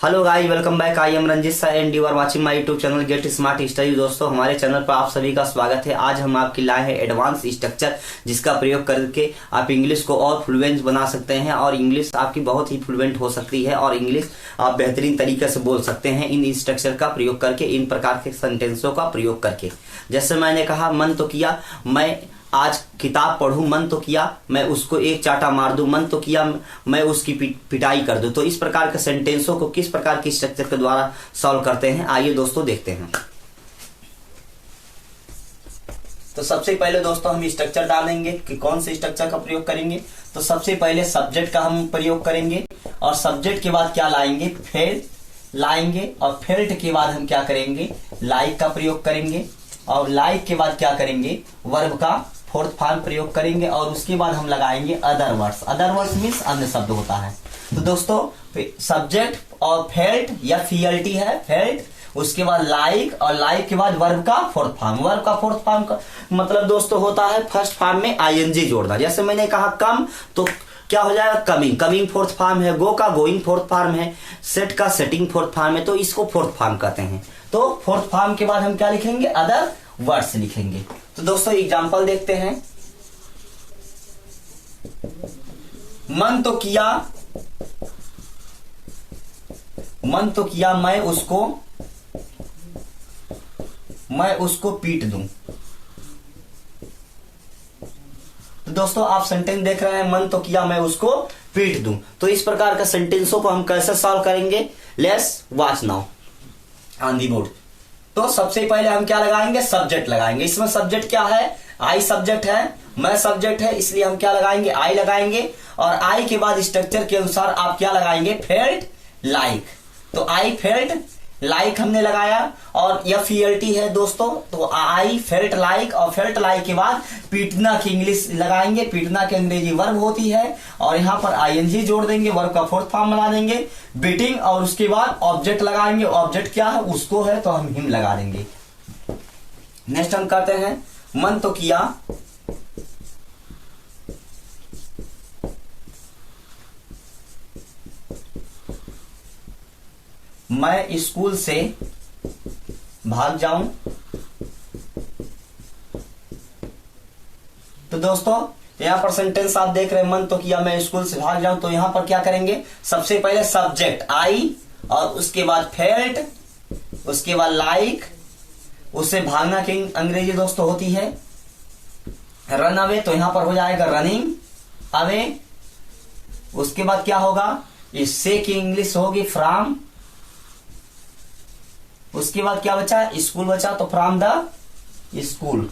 Hello guys, welcome back. I am Ranjit सा and you are watching my YouTube channel get smart study. दोस्तों, हमारे channel पर आप सभी का स्वागत है। आज हम आपके लाए हैं एडवांस स्ट्रक्चर, जिसका प्रयोग करके आप इंग्लिश को और फ्लुएंट बना सकते हैं और इंग्लिश आपकी बहुत ही फ्लुएंट हो सकती है और इंग्लिश आप बेहतरीन तरीके से बोल सकते हैं इन स्ट्रक्चर का प्रयोग करके, इन प्रकार के सेंटेंसों का प्रयोग करके। जैसे मैंने कहा, मन तो किया मैं आज किताब पढ़ूं, मन तो किया मैं उसको एक चाटा मार दूं, मन तो किया मैं उसकी पिटाई कर दूं। तो इस प्रकार के सेंटेंसों को किस प्रकार की स्ट्रक्चर के द्वारा सॉल्व करते हैं, आइए दोस्तों देखते हैं। तो सबसे पहले दोस्तों हम स्ट्रक्चर डालेंगे कि कौन से स्ट्रक्चर का प्रयोग करेंगे। तो सबसे पहले सब्जेक्ट का हम प्रयोग करेंगे और सब्जेक्ट के बाद क्या लाएंगे, फेल्ट लाएंगे और फेल्ट के बाद हम क्या करेंगे, लाइक का प्रयोग करेंगे और लाइक के बाद क्या करेंगे, वर्ब का फोर्थ फॉर्म प्रयोग करेंगे और उसके बाद हम लगाएंगे other words. Other words means अन्य शब्द होता है। तो दोस्तों सब्जेक्ट और फेल्ट या फीएलटी है, फेल्ट, उसके बाद लाइक और लाइक के बाद वर्ब का फोर्थ फॉर्म। वर्ब का फोर्थ फॉर्म का मतलब दोस्तों होता है फर्स्ट फॉर्म में आईएनजी जोड़ना। जैसे मैंने कहा कम, तो क्या हो जाएगा, कमिंग, कमिंग फोर्थ फॉर्म है। गो का गोइंग फोर्थ फॉर्म है। सेट का सेटिंग फोर्थ फॉर्म है, तो इसको फोर्थ फॉर्म कहते हैं। तो फोर्थ फॉर्म के बाद हम क्या लिखेंगे, अदर वर्ड्स लिखेंगे। तो दोस्तों एग्जांपल देखते हैं। मन तो किया, मन तो किया मैं उसको पीट दूं। तो दोस्तों आप सेंटेंस देख रहे हैं, मन तो किया मैं उसको पीट दूं। तो इस प्रकार का सेंटेंसों को हम कैसे सॉल्व करेंगे, let's watch now on the board. तो सबसे पहले हम क्या लगाएंगे, सब्जेक्ट लगाएंगे। इसमें सब्जेक्ट क्या है, आई सब्जेक्ट है, मैं सब्जेक्ट है, इसलिए हम क्या लगाएंगे, आई लगाएंगे। और आई के बाद स्ट्रक्चर के अनुसार आप क्या लगाएंगे, फेल्ट लाइक। तो आई फेल्ट लाइक हमने लगाया और यह फीएलटी है दोस्तों। तो आई फेल्ट लाइक और फेल्ट लाइक के बाद पीटना की इंग्लिश लगाएंगे। पीटना की अंग्रेजी वर्ब होती है और यहाँ पर आईएनजी जोड़ देंगे, वर्ब का फोर्थ फॉर्म बना देंगे, बीटिंग, और उसके बाद ऑब्जेक्ट लगाएंगे। ऑब्जेक्ट क्या है, उसको है, तो हम हिम लगा देंगे। नेक्स्ट हम करते हैं, मन तो किया मैं स्कूल से भाग जाऊं। तो दोस्तों यहां पर सेंटेंस आप देख रहे हैं, मन तो किया मैं स्कूल से भाग जाऊं। तो यहां पर क्या करेंगे, सबसे पहले सब्जेक्ट आई और उसके बाद फेल्ट, उसके बाद लाइक, उससे भागना की अंग्रेजी दोस्तों होती है रन अवे। तो यहां पर हो जाएगा रनिंग अवे। उसके बाद क्या होगा, इससे की इंग्लिश होगी फ्रॉम। उसके बाद क्या बचा, स्कूल बचा, तो फ्रॉम द स्कूल।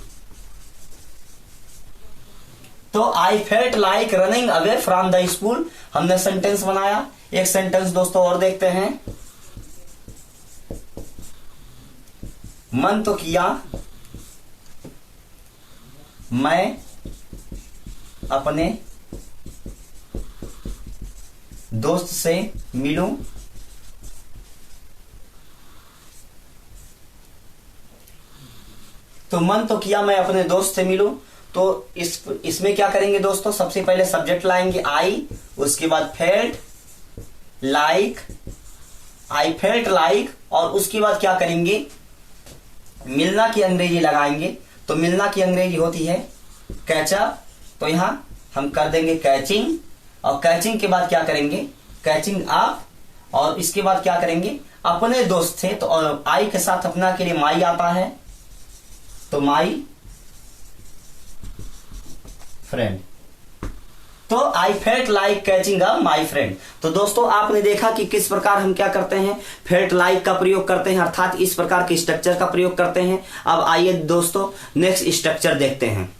तो I felt like running away from the school हमने सेंटेंस बनाया। एक सेंटेंस दोस्तों और देखते हैं। मन तो किया मैं अपने दोस्त से मिलूं। तो मन तो किया मैं अपने दोस्त से मिलूं। तो इसमें क्या करेंगे दोस्तों, सबसे पहले सब्जेक्ट लाएंगे आई, उसके बाद फेल्ट लाइक, आई फेल्ट लाइक, और उसके बाद क्या करेंगे, मिलना की अंग्रेजी लगाएंगे। तो मिलना की अंग्रेजी होती है कैचअप। तो यहां हम कर देंगे कैचिंग, और कैचिंग के बाद क्या करेंगे, कैचिंग अप, और इसके बाद क्या करेंगे, अपने दोस्त थे। तो आई के साथ अपना के लिए माई आता है, तो माई फ्रेंड। तो I felt like catching a my friend. तो दोस्तों आपने देखा कि किस प्रकार हम क्या करते हैं, फेल्ट लाइक का प्रयोग करते हैं, अर्थात इस प्रकार के स्ट्रक्चर का प्रयोग करते हैं। अब आइए दोस्तों नेक्स्ट स्ट्रक्चर देखते हैं।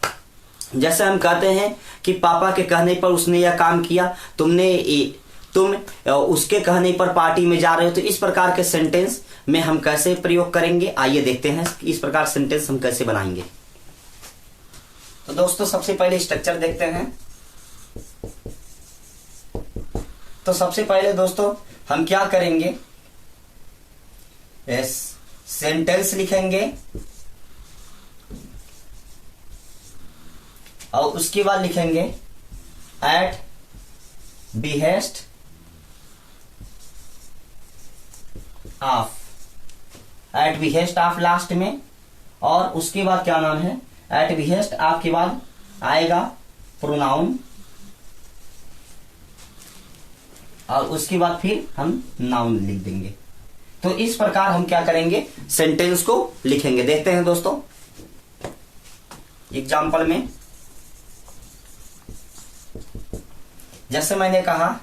जैसे हम कहते हैं कि पापा के कहने पर उसने यह काम किया, तुम उसके कहने पर पार्टी में जा रहे हो। तो इस प्रकार के सेंटेंस में हम कैसे प्रयोग करेंगे, आइए देखते हैं इस प्रकार सेंटेंस हम कैसे बनाएंगे। तो दोस्तों सबसे पहले स्ट्रक्चर देखते हैं। तो सबसे पहले दोस्तों हम क्या करेंगे, सेंटेंस लिखेंगे और उसके बाद लिखेंगे at behest of, at behest of last में, और उसके बाद क्या नाम है, एट बिहेस्ट ऑफ के बाद आएगा प्रोनाउन, और उसके बाद फिर हम नाउन लिख देंगे। तो इस प्रकार हम क्या करेंगे, सेंटेंस को लिखेंगे। देखते हैं दोस्तों एग्जाम्पल में, जैसे मैंने कहा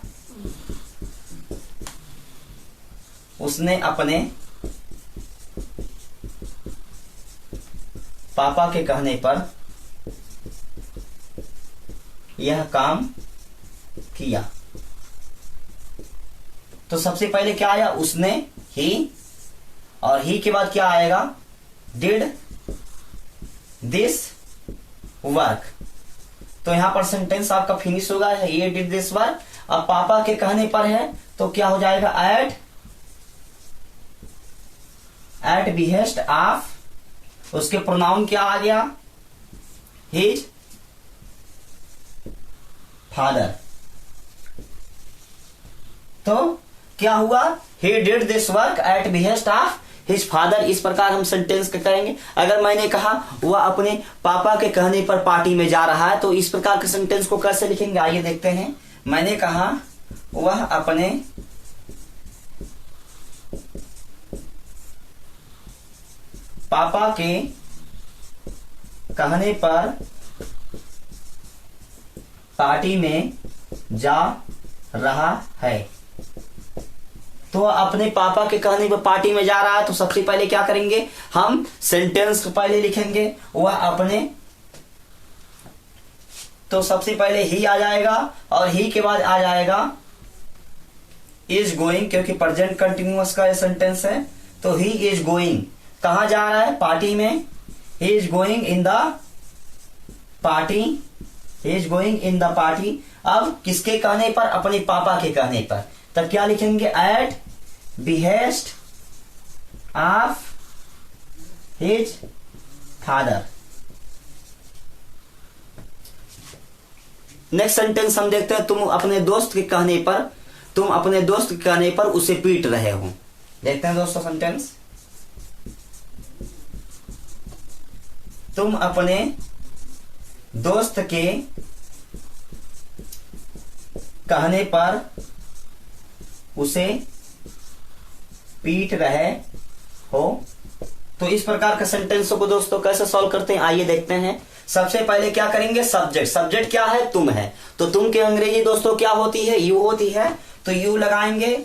उसने अपने पापा के कहने पर यह काम किया। तो सबसे पहले क्या आया, उसने, ही, और ही के बाद क्या आएगा, डिड दिस वर्क। तो यहां पर सेंटेंस आपका फिनिश होगा, ये डिड दिस वर्क। अब पापा के कहने पर है तो क्या हो जाएगा, एट बिहेस्ट ऑफ, उसके प्रोनाउन क्या आ गया, हिज फादर। तो क्या हुआ, he did this work at behest of his father। इस प्रकार हम सेंटेंस का करेंगे। अगर मैंने कहा वह अपने पापा के कहने पर पार्टी में जा रहा है, तो इस प्रकार के सेंटेंस को कैसे लिखेंगे, आइए देखते हैं। मैंने कहा वह अपने पापा के कहने पर पार्टी में जा रहा है। तो अपने पापा के कहने पर पार्टी में जा रहा है, तो सबसे पहले क्या करेंगे, हम सेंटेंस को पहले लिखेंगे, वह अपने, तो सबसे पहले ही आ जाएगा, और ही के बाद आ जाएगा इज गोइंग, क्योंकि प्रेजेंट कंटिन्यूअस का सेंटेंस है। तो ही इज गोइंग, कहां जा रहा है, पार्टी में। He is going in the party, he is going in the party. अब किसके कहने पर, अपने पापा के कहने पर। तब क्या लिखेंगे, at behest of his father. Next sentence हम देखते हैं, तुम अपने दोस्त के कहने पर उसे पीट रहे हो। देखते हैं दोस्तों सेंटेंस, तुम अपने दोस्त के कहने पर उसे पीट रहे हो। तो इस प्रकार के सेंटेंस को दोस्तों कैसे सॉल्व करते हैं, आइए देखते हैं। सबसे पहले क्या करेंगे, सब्जेक्ट। सब्जेक्ट क्या है, तुम है। तो तुम के अंग्रेजी दोस्तों क्या होती है, यू होती है। तो यू लगाएंगे।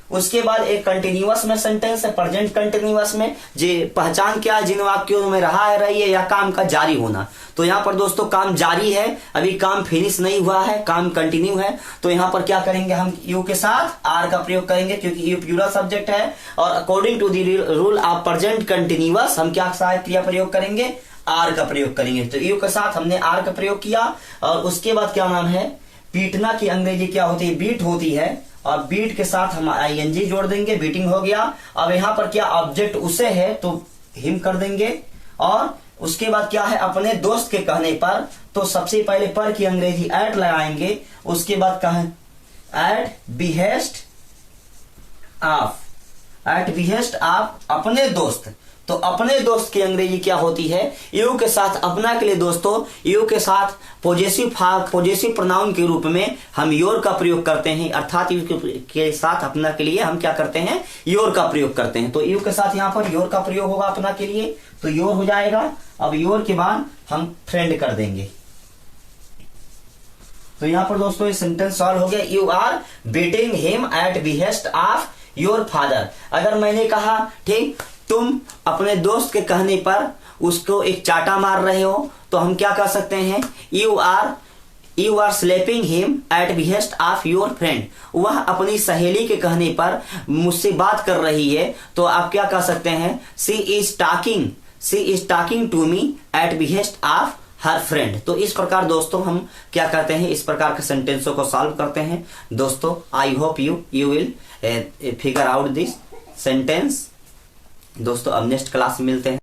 उसके बाद एक कंटिन्यूअस में सेंटेंस है, प्रेजेंट कंटिन्यूअस में जे पहचान क्या है, जिन वाक्यों में रहा है, रही है, या काम का जारी होना। तो यहाँ पर दोस्तों काम जारी है, अभी काम फिनिश नहीं हुआ है, काम कंटिन्यू है। तो यहाँ पर क्या करेंगे, हम यू के साथ आर का प्रयोग करेंगे, क्योंकि यू प्लूरल सब्जेक्ट है। और according to the rule of present continuous हम क्या सहायक क्रिया प्रयोग करेंगे, आर का प्रयोग करेंगे। तो यू के साथ हमने आर का प्रयोग किया। और उसके बाद क्या नाम है, पीटना की अंग्रेजी क्या होती है, बीट होती है। और बीट के साथ हम आईएनजी जोड़ देंगे, बीटिंग हो गया। अब यहाँ पर क्या ऑब्जेक्ट उसे है, तो हिम कर देंगे। और उसके बाद क्या है, अपने दोस्त के कहने पर, तो सबसे पहले पर की अंग्रेजी एट लगाएंगे। उसके बाद कहें at behest of, at behest of अपने दोस्त। तो अपने दोस्त की अंग्रेजी क्या होती है, यू के साथ अपना के लिए दोस्तों, यू के साथ पॉजेसिव प्रोनाउन के रूप में हम योर का प्रयोग करते हैं। अर्थात यू के साथ अपना के लिए हम क्या करते हैं, योर का प्रयोग करते हैं। तो यू के साथ यहाँ पर योर का प्रयोग होगा अपना के लिए, तो योर हो जाएगा। अब योर के बाद हम फ्रेंड कर देंगे। तो यहाँ पर दोस्तों ये सेंटेंस सॉल्व हो गया, you are beating him at behest of your father. अगर मैंने कहा ठीक, तुम अपने दोस्त के कहने पर उसको एक चाटा मार रहे हो, तो हम क्या कर सकते हैं, you are slapping him at behest of your friend. वह अपनी सहेली के कहने पर मुझसे बात कर रही है, तो आप क्या कर सकते हैं, she is talking to me at behest of her friend. तो इस प्रकार दोस्तों हम क्या करते हैं, इस प्रकार के सेंटेंसों को सॉल्व करते हैं। दोस्तों I hope you will figure out this sentence. दोस्तों अब नेक्स्ट क्लास में मिलते हैं।